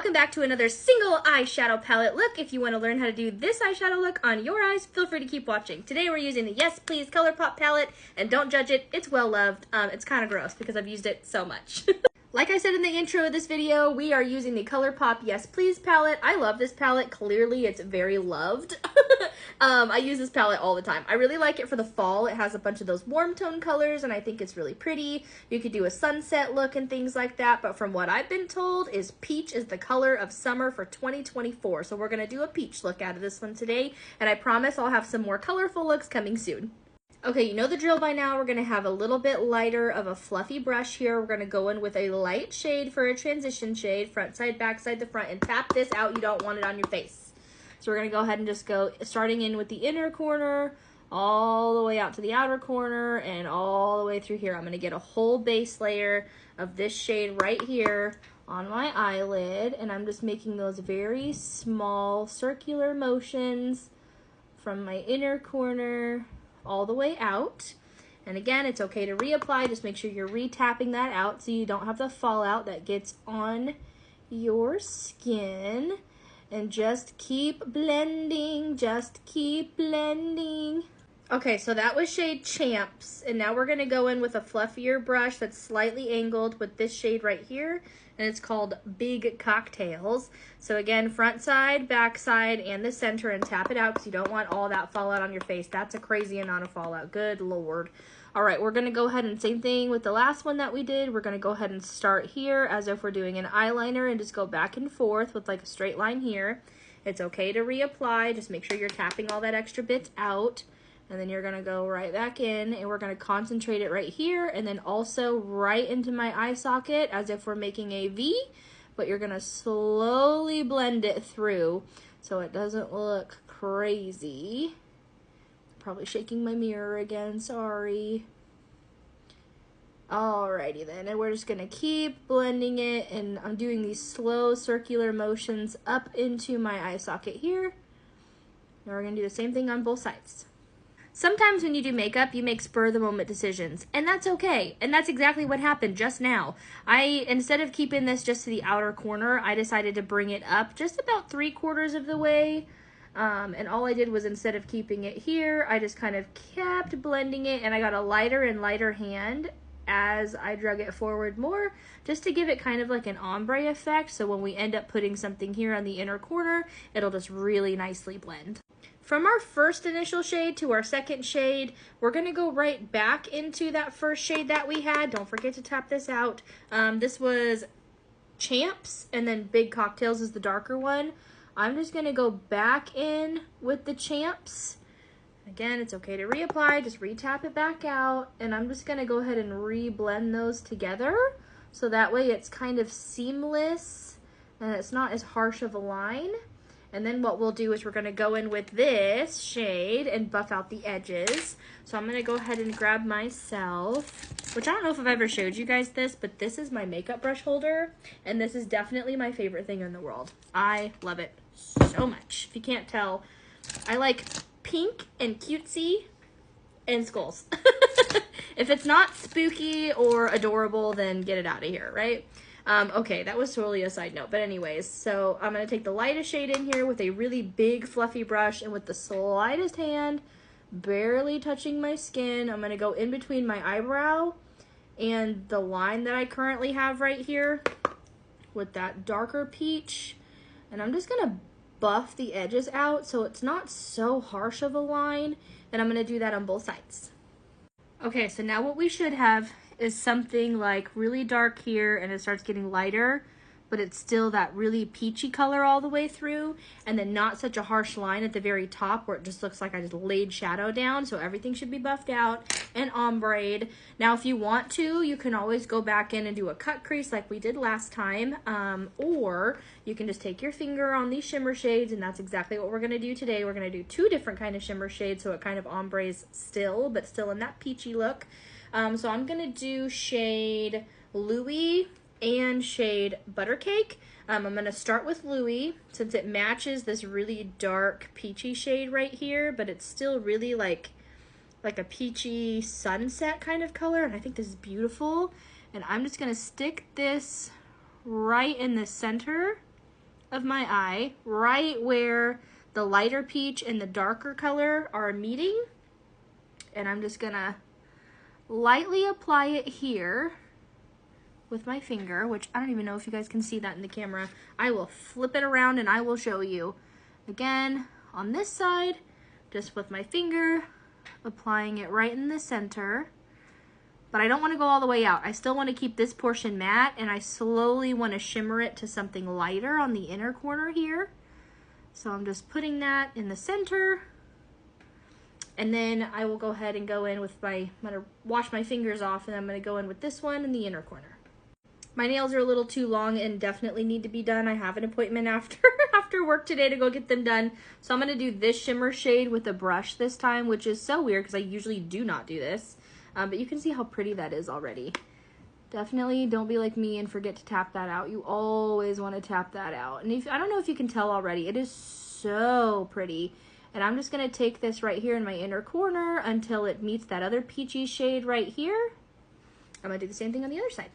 welcome back to another single eyeshadow palette look. If you want to learn how to do this eyeshadow look on your eyes, feel free to keep watching. Today we're using the Yes Please ColourPop palette, and don't judge it, it's well loved. It's kind of gross because I've used it so much. Like I said in the intro of this video, we are using the ColourPop Yes Please palette. I love this palette. Clearly, it's very loved. I use this palette all the time. I really like it for the fall. It has a bunch of those warm tone colors, and I think it's really pretty. You could do a sunset look and things like that, but from what I've been told is peach is the color of summer for 2024. So we're going to do a peach look out of this one today, and I promise I'll have some more colorful looks coming soon. Okay, you know the drill by now. We're going to have a little bit lighter of a fluffy brush here. We're going to go in with a light shade for a transition shade, front side, back side, the front, and tap this out. You don't want it on your face. So we're going to go ahead and just go starting in with the inner corner, all the way out to the outer corner, and all the way through here. I'm going to get a whole base layer of this shade right here on my eyelid, and I'm just making those very small circular motions from my inner corner all the way out. And again, it's okay to reapply. Just make sure you're re-tapping that out so you don't have the fallout that gets on your skin. And just keep blending, just keep blending. Okay, so that was shade Champs, and now we're gonna go in with a fluffier brush that's slightly angled with this shade right here, and it's called Big Cocktails. So again, front side, back side, and the center, and tap it out because you don't want all that fallout on your face. That's a crazy amount of fallout, good Lord. All right, we're gonna go ahead and same thing with the last one that we did. We're gonna go ahead and start here as if we're doing an eyeliner and just go back and forth with like a straight line here. It's okay to reapply, just make sure you're tapping all that extra bits out. And then you're gonna go right back in, and we're gonna concentrate it right here, and then also right into my eye socket as if we're making a V, but you're gonna slowly blend it through so it doesn't look crazy. Probably shaking my mirror again, sorry. Alrighty then, and we're just gonna keep blending it, and I'm doing these slow circular motions up into my eye socket here. And we're gonna do the same thing on both sides. Sometimes when you do makeup, you make spur-of-the-moment decisions, and that's okay. And that's exactly what happened just now. Instead of keeping this just to the outer corner, I decided to bring it up just about 3/4 of the way. And all I did was, instead of keeping it here, I just kind of kept blending it, and I got a lighter and lighter hand as I drug it forward more, just to give it kind of like an ombre effect. So when we end up putting something here on the inner corner, it'll just really nicely blend. From our first initial shade to our second shade, we're going to go right back into that first shade that we had. Don't forget to tap this out. This was Champs, and then Big Cocktails is the darker one. I'm just going to go back in with the Champs. Again, it's okay to reapply. Just re-tap it back out. And I'm just going to go ahead and re-blend those together. So that way it's kind of seamless and it's not as harsh of a line. And then what we'll do is we're going to go in with this shade and buff out the edges. So I'm going to go ahead and grab myself, which I don't know if I've ever showed you guys this, but this is my makeup brush holder. And this is definitely my favorite thing in the world. I love it so much. If you can't tell, I like pink and cutesy and skulls. If it's not spooky or adorable, then get it out of here, right? Okay, that was totally a side note, but anyways, so I'm going to take the lightest shade in here with a really big fluffy brush, and with the slightest hand, barely touching my skin, I'm going to go in between my eyebrow and the line that I currently have right here with that darker peach, and I'm just going to buff the edges out so it's not so harsh of a line, and I'm going to do that on both sides. Okay, so now what we should have is something like really dark here, and it starts getting lighter, but it's still that really peachy color all the way through, and then not such a harsh line at the very top where it just looks like I just laid shadow down. So everything should be buffed out and ombre'd. Now if you want to, you can always go back in and do a cut crease like we did last time, or you can just take your finger on these shimmer shades, and that's exactly what we're going to do today. We're going to do 2 different kind of shimmer shades, so it kind of ombres still, but still in that peachy look. So I'm going to do shade Louis and shade Buttercake. I'm going to start with Louis since it matches this really dark peachy shade right here, but it's still really like a peachy sunset kind of color, and I think this is beautiful. And I'm just going to stick this right in the center of my eye, right where the lighter peach and the darker color are meeting. And I'm just gonna lightly apply it here with my finger, which I don't even know if you guys can see that in the camera. I will flip it around and I will show you. Again, on this side, just with my finger, applying it right in the center. But I don't want to go all the way out. I still want to keep this portion matte, and I slowly want to shimmer it to something lighter on the inner corner here. So I'm just putting that in the center. And then I will go ahead and go in with I'm going to wash my fingers off, and I'm going to go in with this one in the inner corner. My nails are a little too long and definitely need to be done. I have an appointment after work today to go get them done. So I'm going to do this shimmer shade with a brush this time, which is so weird because I usually do not do this. But you can see how pretty that is already. Definitely don't be like me and forget to tap that out. You always want to tap that out. And I don't know if you can tell already, it is so pretty. And I'm just going to take this right here in my inner corner until it meets that other peachy shade right here. I'm going to do the same thing on the other side.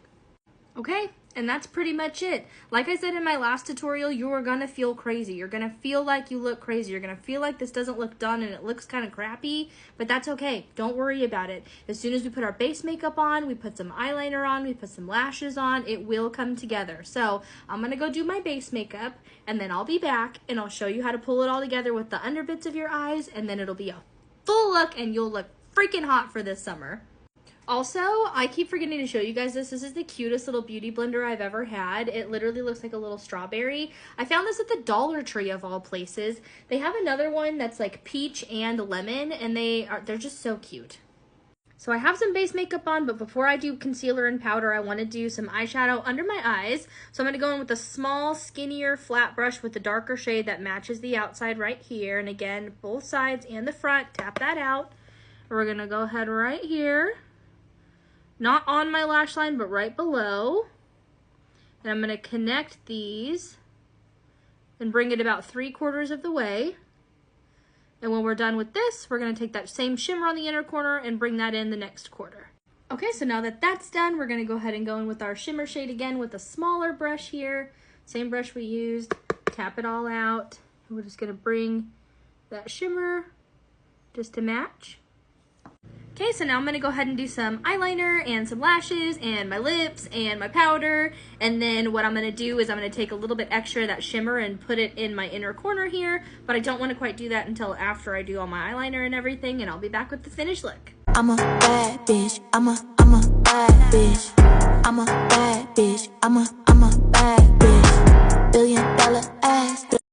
Okay, and that's pretty much it. Like I said in my last tutorial, you are gonna feel crazy. You're gonna feel like you look crazy. You're gonna feel like this doesn't look done and it looks kind of crappy, but that's okay. Don't worry about it. As soon as we put our base makeup on, we put some eyeliner on, we put some lashes on, it will come together. So I'm gonna go do my base makeup, and then I'll be back and I'll show you how to pull it all together with the underbits of your eyes, and then it'll be a full look and you'll look freaking hot for this summer. Also, I keep forgetting to show you guys this. This is the cutest little beauty blender I've ever had. It literally looks like a little strawberry. I found this at the Dollar Tree of all places. They have another one that's like peach and lemon, and they're just so cute. So I have some base makeup on, but before I do concealer and powder, I want to do some eyeshadow under my eyes. So I'm going to go in with a small, skinnier, flat brush with the darker shade that matches the outside right here. And again, both sides and the front, tap that out. We're going to go ahead right here. Not on my lash line, but right below. And I'm going to connect these and bring it about 3/4 of the way. And when we're done with this, we're going to take that same shimmer on the inner corner and bring that in the next quarter. Okay, so now that that's done, we're going to go ahead and go in with our shimmer shade again with a smaller brush here. Same brush we used. Tap it all out. And we're just going to bring that shimmer just to match. Okay, so now I'm going to go ahead and do some eyeliner and some lashes and my lips and my powder. And then what I'm going to do is I'm going to take a little bit extra of that shimmer and put it in my inner corner here. But I don't want to quite do that until after I do all my eyeliner and everything. And I'll be back with the finished look. I'm a bad bitch. I'm a bad bitch. I'm a bad bitch. I'm a bad